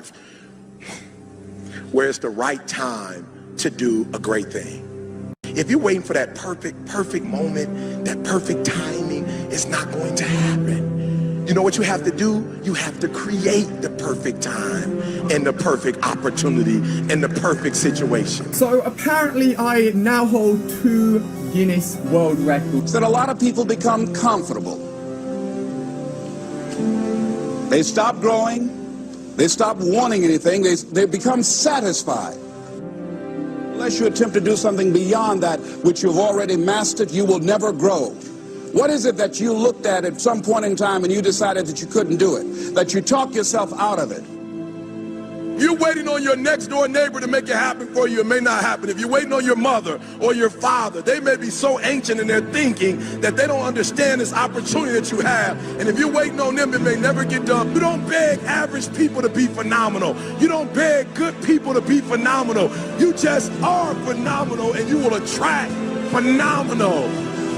life where it's the right time to do a great thing. If you're waiting for that perfect moment, that perfect timing, it's not going to happen. You know what you have to do? You have to create the perfect time and the perfect opportunity and the perfect situation. So apparently I now hold 2 Guinness World Records. That a lot of people become comfortable. They stop growing. They stop wanting anything. They become satisfied. Unless you attempt to do something beyond that which you've already mastered, you will never grow. What is it that you looked at some point in time and you decided that you couldn't do it? That you talked yourself out of it? You're waiting on your next door neighbor to make it happen for you, it may not happen. If you're waiting on your mother or your father, they may be so ancient in their thinking that they don't understand this opportunity that you have. And if you're waiting on them, it may never get done. You don't beg average people to be phenomenal. You don't beg good people to be phenomenal. You just are phenomenal, and you will attract phenomenal.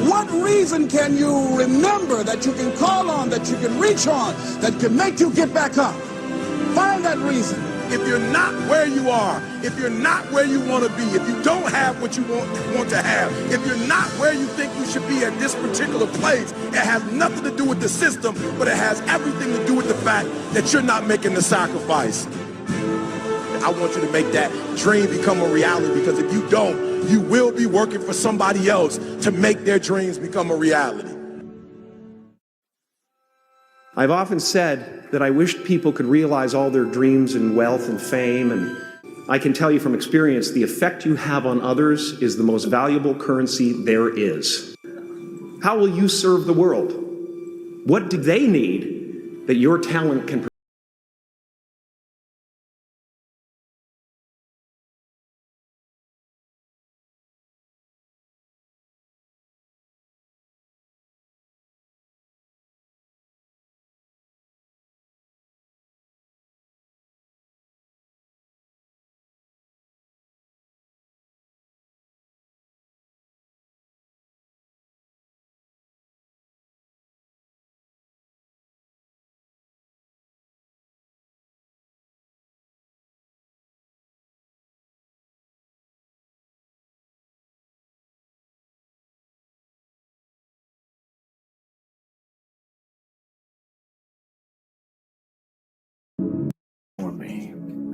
What reason can you remember that you can call on, that you can reach on, that can make you get back up? Find that reason. If you're not where you are, if you're not where you want to be, if you don't have what you want to have, if you're not where you think you should be at this particular place, it has nothing to do with the system, but it has everything to do with the fact that you're not making the sacrifice. I want you to make that dream become a reality, because if you don't, you will be working for somebody else to make their dreams become a reality. I've often said that I wished people could realize all their dreams and wealth and fame, and I can tell you from experience, the effect you have on others is the most valuable currency there is. How will you serve the world? What do they need that your talent can provide?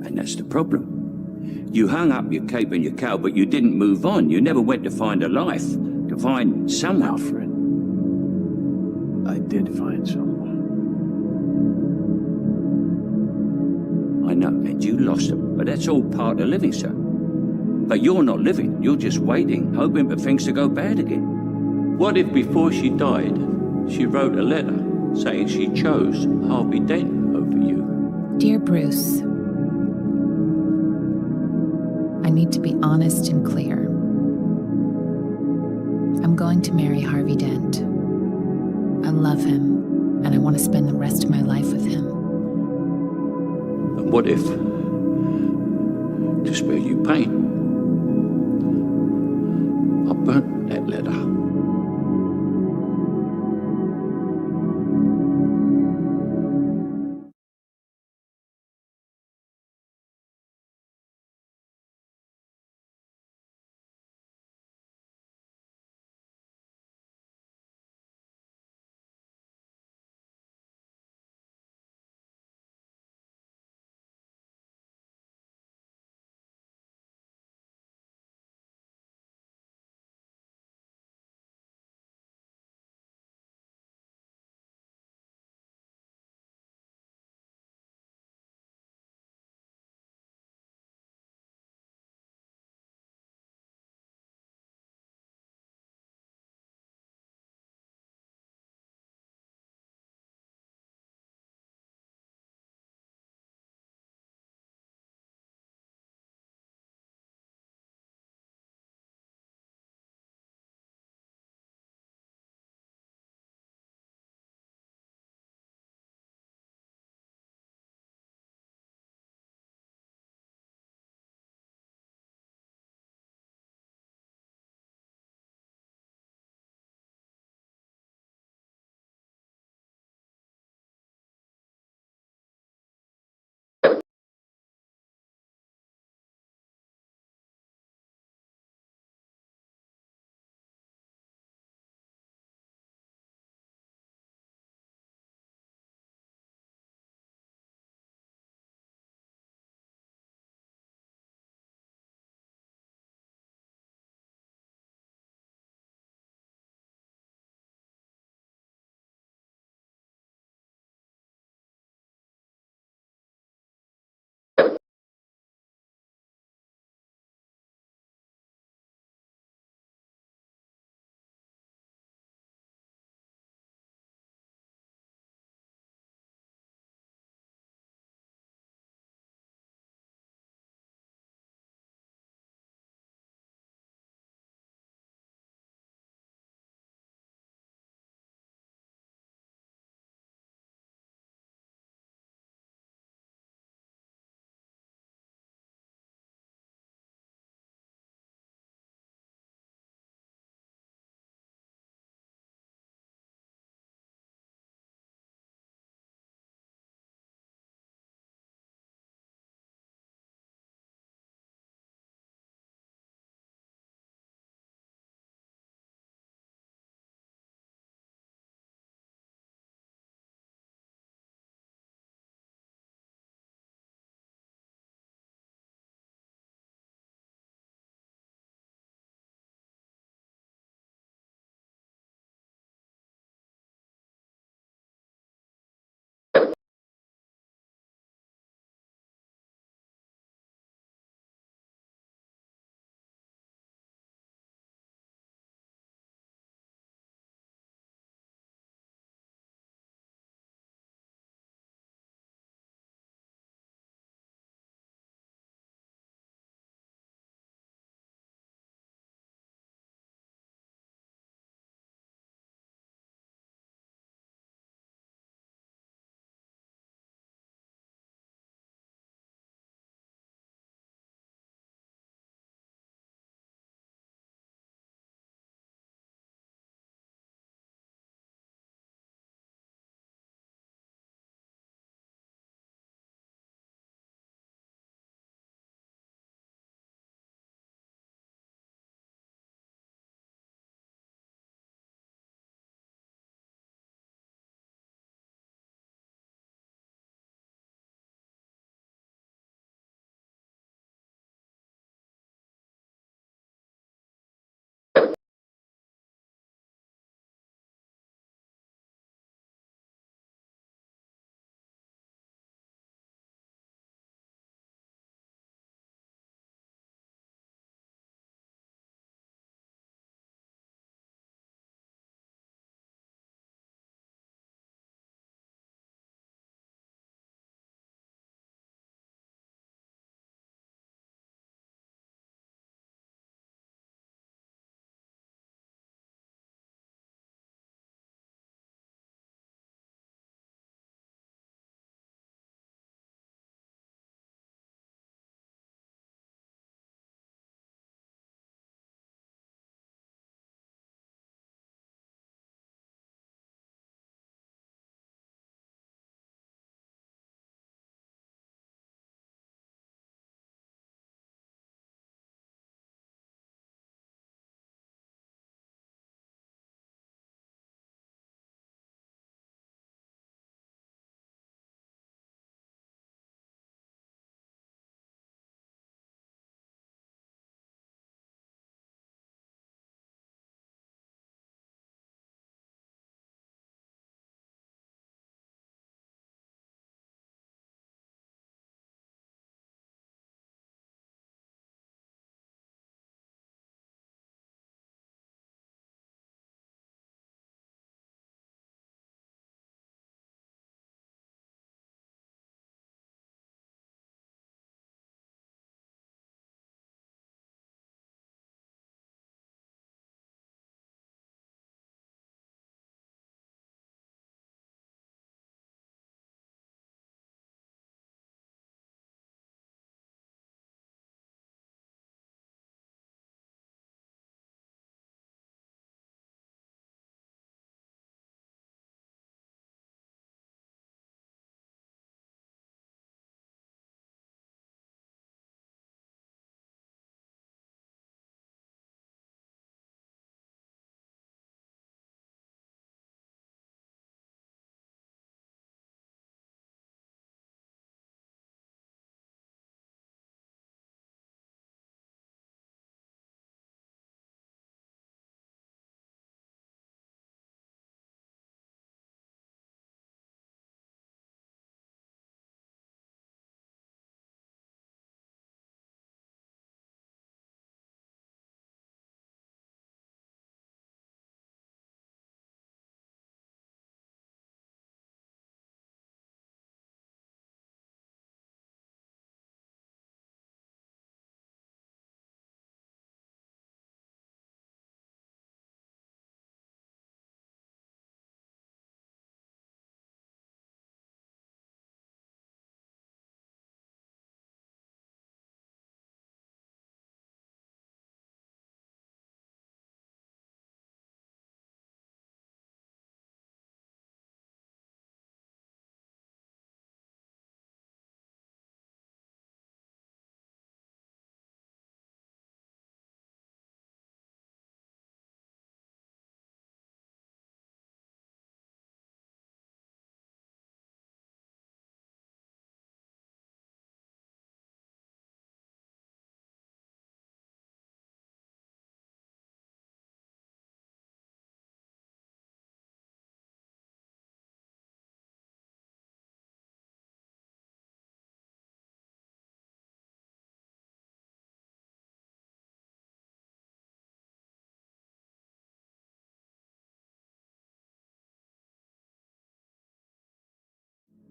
And that's the problem. You hung up your cape and your cow, but you didn't move on. You never went to find a life, to find someone. Alfred, I did find someone. I know, and you lost them, but that's all part of living, sir. But you're not living, you're just waiting, hoping for things to go bad again. What if before she died, she wrote a letter saying she chose Harvey Dent over you? Dear Bruce, I need to be honest and clear. I'm going to marry Harvey Dent. I love him, and I want to spend the rest of my life with him. And what if, to spare you pain, I burnt that letter?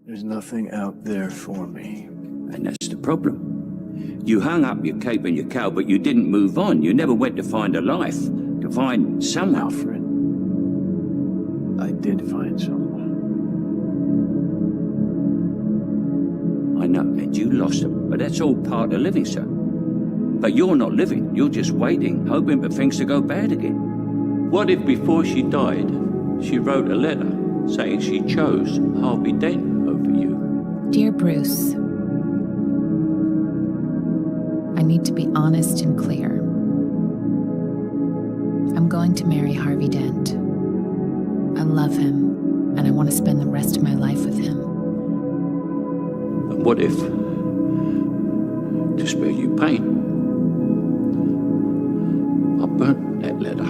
There's nothing out there for me. And that's the problem. You hung up your cape and your cowl, but you didn't move on. You never went to find a life, to find someone. Alfred, I did find someone. I know, and you lost them, but that's all part of living, sir. But you're not living. You're just waiting, hoping for things to go bad again. What if before she died, she wrote a letter saying she chose Harvey Dent over you? Dear Bruce, I need to be honest and clear. I'm going to marry Harvey Dent. I love him, and I want to spend the rest of my life with him. And what if, to spare you pain, I burnt that letter?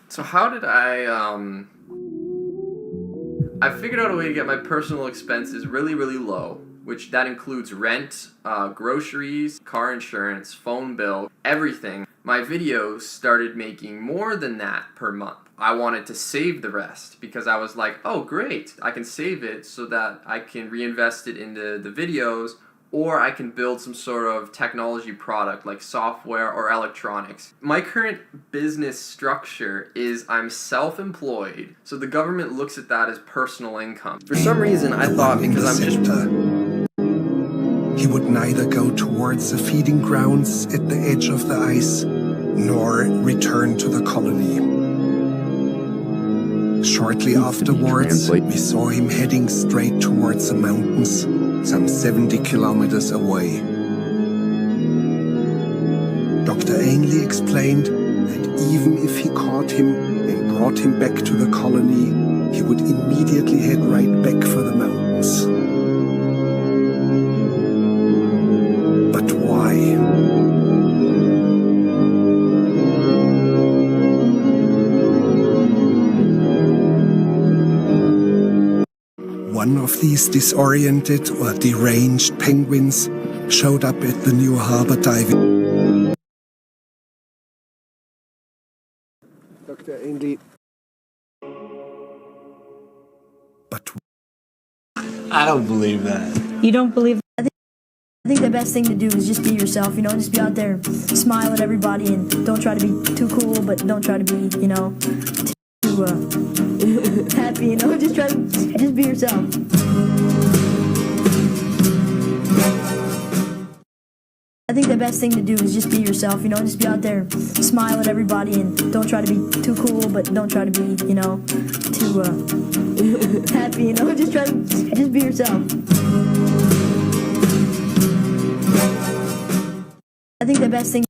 So how did I figured out a way to get my personal expenses really, really low, which that includes rent, groceries, car insurance, phone bill, everything. My videos started making more than that per month. I wanted to save the rest because I was like, oh great, I can save it so that I can reinvest it into the videos, or I can build some sort of technology product like software or electronics. My current business structure is I'm self-employed, so the government looks at that as personal income. For some reason, I thought because I'm just... He would neither go towards the feeding grounds at the edge of the ice, nor return to the colony. Shortly afterwards, we saw him heading straight towards the mountains, some 70 kilometers away. Ainley explained that even if he caught him and brought him back to the colony, he would immediately head right back for the mountains. But why? One of these disoriented or deranged penguins showed up at the New Harbor diving. Dr. Ainley. But I don't believe that. You don't believe that? I think the best thing to do is just be yourself, you know, just be out there, smile at everybody, and don't try to be too cool, but don't try to be, you know, too happy, you know, just be yourself. I think the best thing to do is just be yourself, you know, just be out there, smile at everybody, and don't try to be too cool, but don't try to be, you know, too happy, you know, just be yourself. I think the best thing